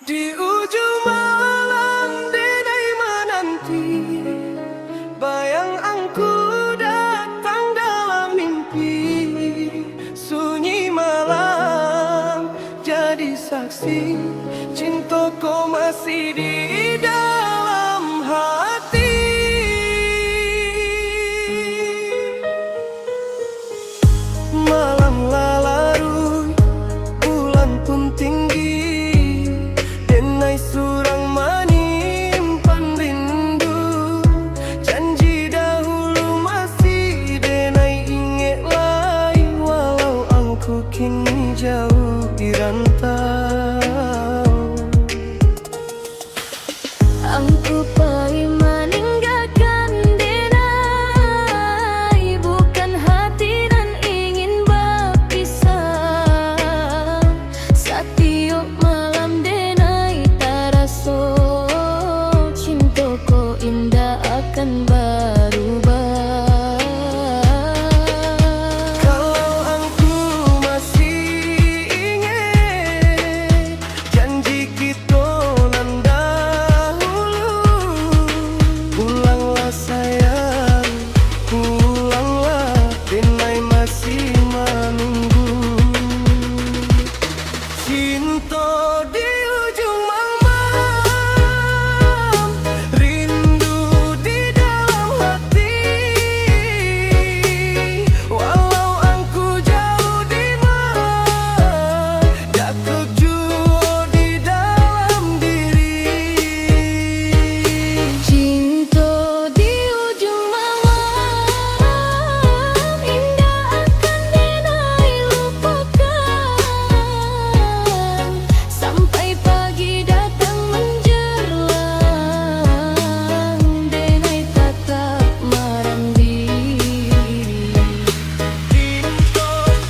Di ujung malam denai menanti, bayang angku datang dalam mimpi. Sunyi malam jadi saksi, cintaku masih di dalam hati. Malam larut, bulan pun tinggi, denai surang menyimpan rindu. Janji dahulu masih denai ingat lagi, walau aku kini jauh di rantau. Angku pergi meninggalkan denai, bukan hati dan ingin berpisah. Setiap malam denai terasa, cintaku indah akan berubah. Kalau aku masih ingat janji kita nan dahulu, pulanglah sayang, pulanglah, denai masih menunggu. Cinta di ujung malam, rindu di dalam hati. Walau aku jauh di mana, jatuh jua di dalam diri. Cinta di ujung malam, indah akan denai lupakan. Sampai pagi datang menjelang, denai tetap merandiri. Titut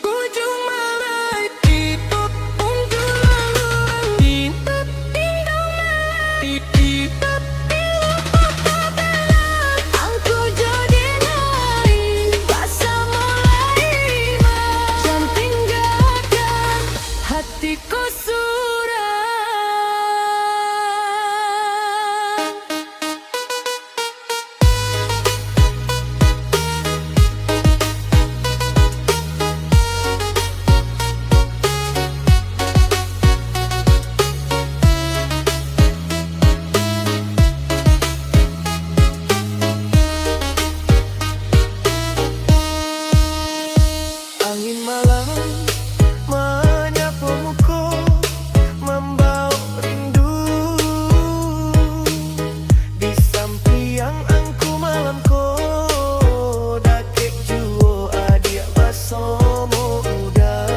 ujung malai, titut untuk laluan, titut tinggal melati, titut Angku jadi naik, basah mulai macam tinggalkan hatiku suram. angin malam menyapu muka, membawa rindu. Di samping angku malam ko, dakik jua adik bersama udah.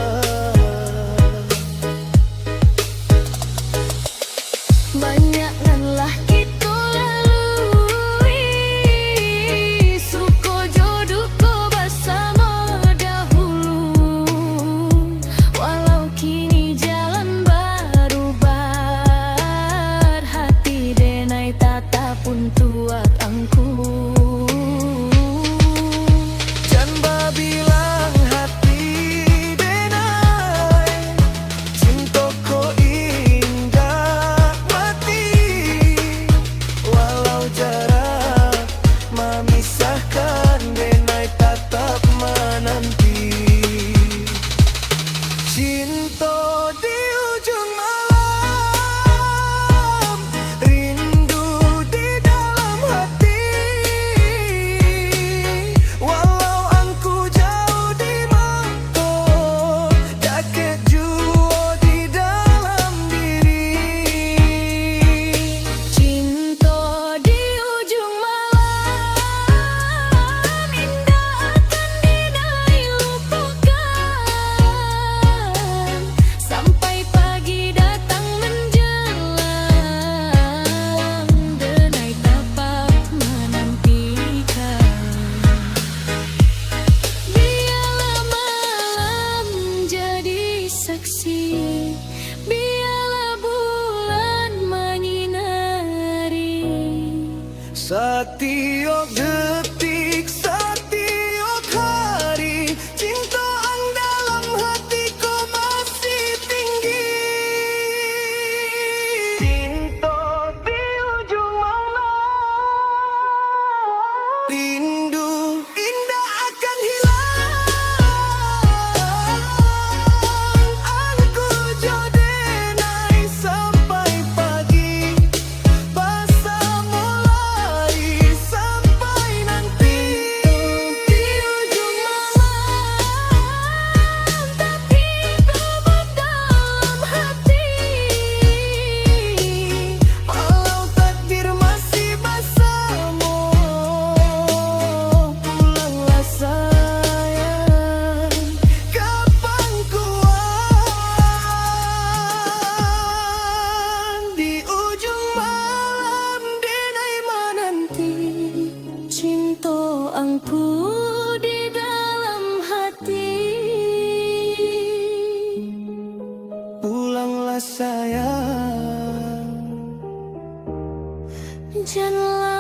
Banyak nganlah kita lalui, suka jodohku bersama dahulu. Walau kini jalan berubah, hati denai tata pun tuat angku. Jangan bilang hati denai, cintaku indah mati. Walau jarak memisahkan, denai tetap menanti. Cinta di ujung malam, rindu di dalam hati. Walau aku jauh di mata, dakik jua di dalam diri. Cinta di ujung malam, indah akan denai lupakan. Sampai pagi datang menjelang, denai dapat menantikan. Biarlah malam jadi saksi, biarlah bulan menyinari. Setiap detik, setiap hari, cinta ang dalam hatiku masih tinggi. sayang. Janganlah